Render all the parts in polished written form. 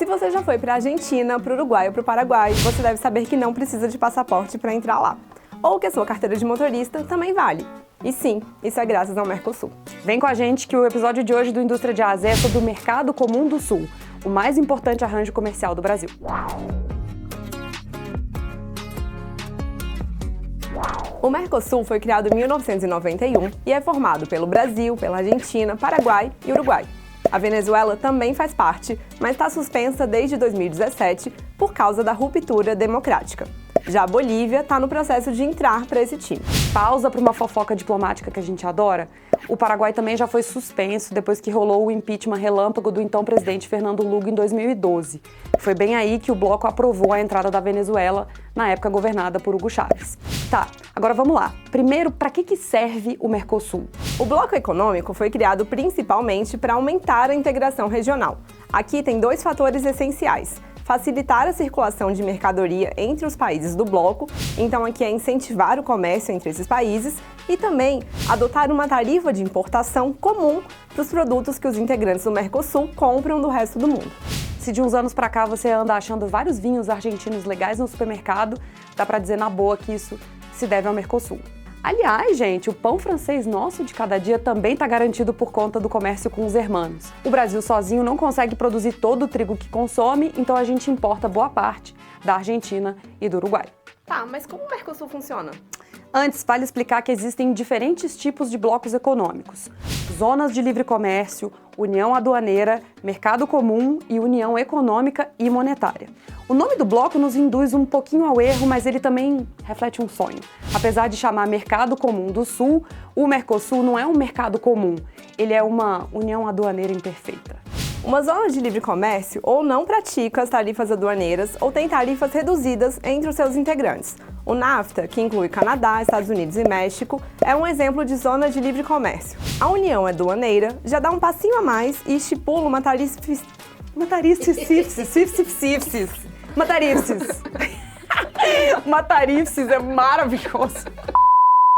Se você já foi para a Argentina, para o Uruguai ou para o Paraguai, você deve saber que não precisa de passaporte para entrar lá. Ou que a sua carteira de motorista também vale. E sim, isso é graças ao Mercosul. Vem com a gente que o episódio de hoje do Indústria de A a Z é sobre o Mercado Comum do Sul, o mais importante arranjo comercial do Brasil. O Mercosul foi criado em 1991 e é formado pelo Brasil, pela Argentina, Paraguai e Uruguai. A Venezuela também faz parte, mas está suspensa desde 2017 por causa da ruptura democrática. Já a Bolívia está no processo de entrar para esse time. Pausa para uma fofoca diplomática que a gente adora. O Paraguai também já foi suspenso depois que rolou o impeachment relâmpago do então presidente Fernando Lugo em 2012. Foi bem aí que o bloco aprovou a entrada da Venezuela, na época governada por Hugo Chávez. Tá, agora vamos lá. Primeiro, para que serve o Mercosul? O bloco econômico foi criado principalmente para aumentar a integração regional. Aqui tem dois fatores essenciais: facilitar a circulação de mercadoria entre os países do bloco, então aqui é incentivar o comércio entre esses países, e também adotar uma tarifa de importação comum para os produtos que os integrantes do Mercosul compram do resto do mundo. Se de uns anos para cá você anda achando vários vinhos argentinos legais no supermercado, dá para dizer na boa que isso se deve ao Mercosul. Aliás, gente, o pão francês nosso de cada dia também está garantido por conta do comércio com os hermanos. O Brasil sozinho não consegue produzir todo o trigo que consome, então a gente importa boa parte da Argentina e do Uruguai. Tá, mas como o Mercosul funciona? Antes, vale explicar que existem diferentes tipos de blocos econômicos: zonas de livre comércio, União Aduaneira, Mercado Comum e União Econômica e Monetária. O nome do bloco nos induz um pouquinho ao erro, mas ele também reflete um sonho. Apesar de chamar Mercado Comum do Sul, o Mercosul não é um mercado comum, ele é uma União Aduaneira imperfeita. Uma zona de livre comércio ou não pratica as tarifas aduaneiras ou tem tarifas reduzidas entre os seus integrantes. O NAFTA, que inclui Canadá, Estados Unidos e México, é um exemplo de zona de livre comércio. A União Aduaneira já dá um passinho a mais e estipula uma tarifa... Uma tarifes é maravilhoso.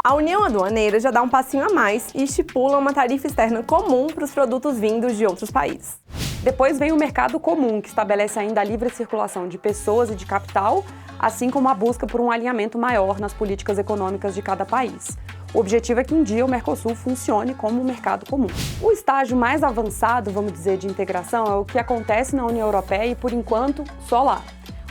A União Aduaneira já dá um passinho a mais e estipula uma tarifa externa comum para os produtos vindos de outros países. Depois vem o Mercado Comum, que estabelece ainda a livre circulação de pessoas e de capital, assim como a busca por um alinhamento maior nas políticas econômicas de cada país. O objetivo é que um dia o Mercosul funcione como um mercado comum. O estágio mais avançado, vamos dizer, de integração é o que acontece na União Europeia e, por enquanto, só lá.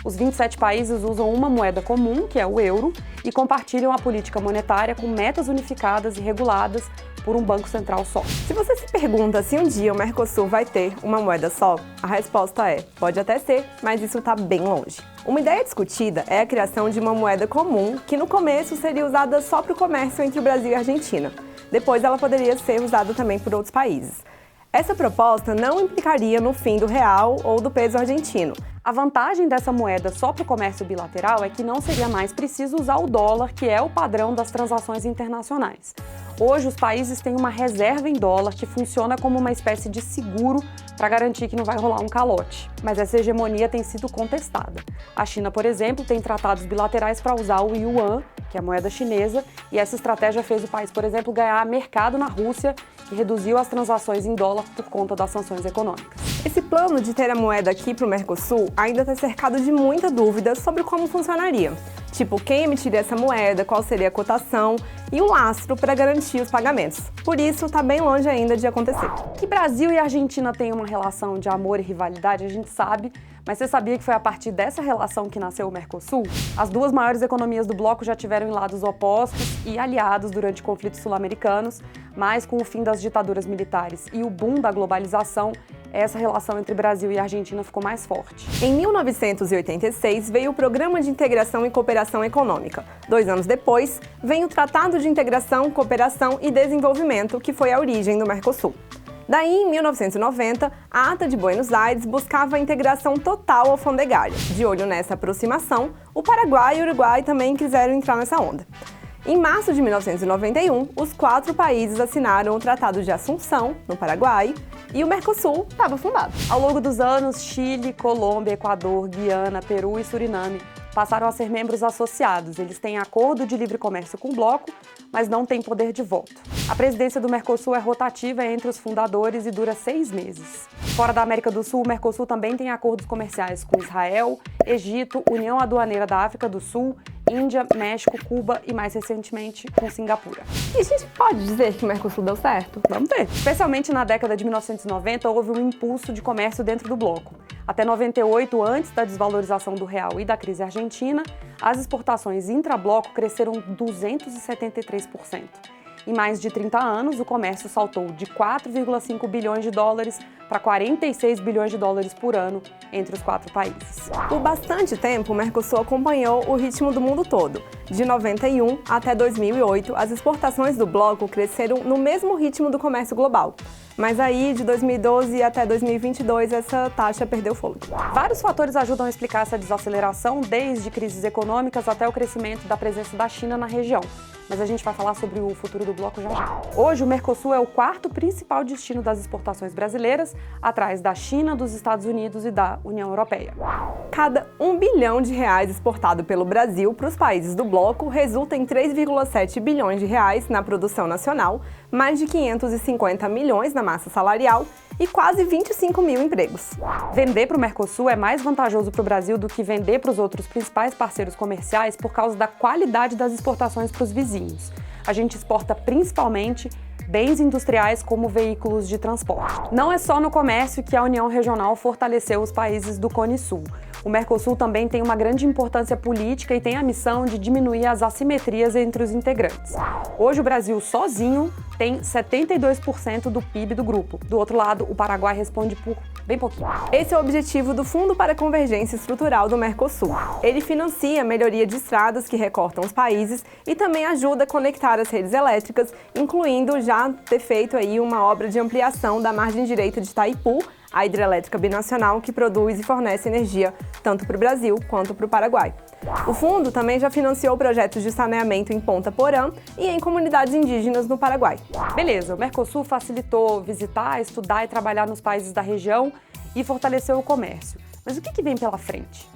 Os 27 países usam uma moeda comum, que é o euro, e compartilham a política monetária com metas unificadas e reguladas por um banco central só. Se você se pergunta se um dia o Mercosul vai ter uma moeda só, a resposta é: pode até ser, mas isso está bem longe. Uma ideia discutida é a criação de uma moeda comum, que no começo seria usada só para o comércio entre o Brasil e a Argentina. Depois ela poderia ser usada também por outros países. Essa proposta não implicaria no fim do real ou do peso argentino. A vantagem dessa moeda só para o comércio bilateral é que não seria mais preciso usar o dólar, que é o padrão das transações internacionais. Hoje, os países têm uma reserva em dólar que funciona como uma espécie de seguro para garantir que não vai rolar um calote. Mas essa hegemonia tem sido contestada. A China, por exemplo, tem tratados bilaterais para usar o yuan, que é a moeda chinesa, e essa estratégia fez o país, por exemplo, ganhar mercado na Rússia, que reduziu as transações em dólar por conta das sanções econômicas. Esse plano de ter a moeda aqui para o Mercosul ainda está cercado de muita dúvida sobre como funcionaria. Tipo, quem emitiria essa moeda, qual seria a cotação e o lastro para garantir os pagamentos. Por isso, está bem longe ainda de acontecer. Que Brasil e Argentina têm uma relação de amor e rivalidade, a gente sabe, mas você sabia que foi a partir dessa relação que nasceu o Mercosul? As duas maiores economias do bloco já tiveram em lados opostos e aliados durante conflitos sul-americanos, mas com o fim das ditaduras militares e o boom da globalização, essa relação entre Brasil e Argentina ficou mais forte. Em 1986 veio o Programa de Integração e Cooperação Econômica. 2 anos depois, vem o Tratado de Integração, Cooperação e Desenvolvimento, que foi a origem do Mercosul. Daí, em 1990, a Ata de Buenos Aires buscava a integração total alfandegária. De olho nessa aproximação, o Paraguai e o Uruguai também quiseram entrar nessa onda. Em março de 1991, os 4 países assinaram o Tratado de Assunção, no Paraguai, e o Mercosul estava fundado. Ao longo dos anos, Chile, Colômbia, Equador, Guiana, Peru e Suriname passaram a ser membros associados. Eles têm acordo de livre comércio com o bloco, mas não têm poder de voto. A presidência do Mercosul é rotativa entre os fundadores e dura 6 meses. Fora da América do Sul, o Mercosul também tem acordos comerciais com Israel, Egito, União Aduaneira da África do Sul, Índia, México, Cuba e, mais recentemente, com Singapura. E a gente pode dizer que o Mercosul deu certo? Vamos ver. Especialmente na década de 1990, houve um impulso de comércio dentro do bloco. Até 98, antes da desvalorização do real e da crise argentina, as exportações intra-bloco cresceram 273%. Em mais de 30 anos, o comércio saltou de 4,5 bilhões de dólares para 46 bilhões de dólares por ano entre os 4 países. Por bastante tempo, o Mercosul acompanhou o ritmo do mundo todo. De 91 até 2008, as exportações do bloco cresceram no mesmo ritmo do comércio global. Mas aí, de 2012 até 2022, essa taxa perdeu fôlego. Vários fatores ajudam a explicar essa desaceleração, desde crises econômicas até o crescimento da presença da China na região. Mas a gente vai falar sobre o futuro do bloco já já. Hoje, o Mercosul é o 4º principal destino das exportações brasileiras, atrás da China, dos Estados Unidos e da União Europeia. Cada R$1 bilhão exportado pelo Brasil para os países do bloco resulta em 3,7 bilhões de reais na produção nacional, mais de 550 milhões na massa salarial e quase 25 mil empregos. Vender para o Mercosul é mais vantajoso para o Brasil do que vender para os outros principais parceiros comerciais por causa da qualidade das exportações para os vizinhos. A gente exporta principalmente bens industriais como veículos de transporte. Não é só no comércio que a União Regional fortaleceu os países do Cone Sul. O Mercosul também tem uma grande importância política e tem a missão de diminuir as assimetrias entre os integrantes. Hoje, o Brasil sozinho tem 72% do PIB do grupo. Do outro lado, o Paraguai responde por bem pouquinho. Esse é o objetivo do Fundo para a Convergência Estrutural do Mercosul. Ele financia a melhoria de estradas que recortam os países e também ajuda a conectar as redes elétricas, incluindo já ter feito aí uma obra de ampliação da margem direita de Itaipu, a hidrelétrica binacional que produz e fornece energia tanto para o Brasil quanto para o Paraguai. O fundo também já financiou projetos de saneamento em Ponta Porã e em comunidades indígenas no Paraguai. Beleza, o Mercosul facilitou visitar, estudar e trabalhar nos países da região e fortaleceu o comércio. Mas o que vem pela frente?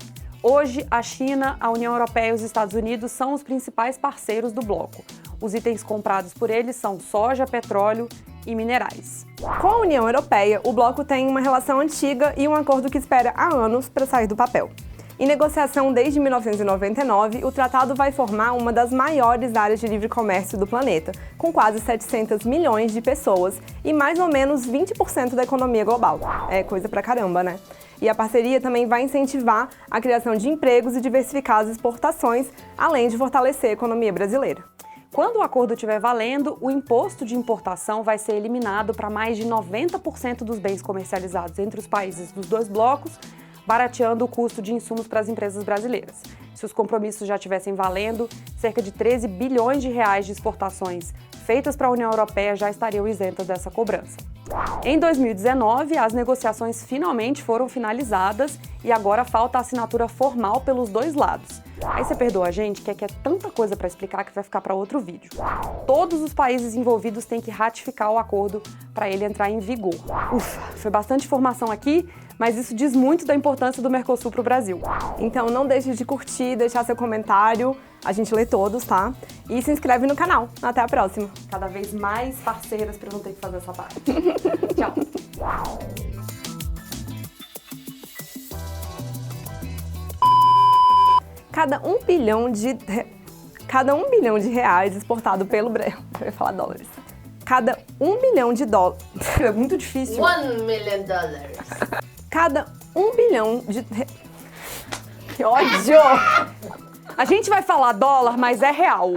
Hoje, a China, a União Europeia e os Estados Unidos são os principais parceiros do bloco. Os itens comprados por eles são soja, petróleo e minerais. Com a União Europeia, o bloco tem uma relação antiga e um acordo que espera há anos para sair do papel. Em negociação desde 1999, o tratado vai formar uma das maiores áreas de livre comércio do planeta, com quase 700 milhões de pessoas e mais ou menos 20% da economia global. É coisa pra caramba, né? E a parceria também vai incentivar a criação de empregos e diversificar as exportações, além de fortalecer a economia brasileira. Quando o acordo estiver valendo, o imposto de importação vai ser eliminado para mais de 90% dos bens comercializados entre os países dos dois blocos, barateando o custo de insumos para as empresas brasileiras. Se os compromissos já estivessem valendo, cerca de 13 bilhões de reais de exportações feitas para a União Europeia já estariam isentas dessa cobrança. Em 2019, as negociações finalmente foram finalizadas e agora falta a assinatura formal pelos dois lados. Aí você perdoa a gente, que é tanta coisa para explicar que vai ficar para outro vídeo. Todos os países envolvidos têm que ratificar o acordo para ele entrar em vigor. Ufa, foi bastante informação aqui, mas isso diz muito da importância do Mercosul para o Brasil. Então não deixe de curtir, deixar seu comentário, a gente lê todos, tá? E se inscreve no canal. Até a próxima. Cada vez mais parceiras para eu não ter que fazer essa parte. Tchau. Cada um bilhão de reais exportado pelo Brasil. Eu ia falar dólares. Cada 1 bilhão de dólares. É muito difícil. $1 million. Cada 1 bilhão de. Que ódio! A gente vai falar dólar, mas é real.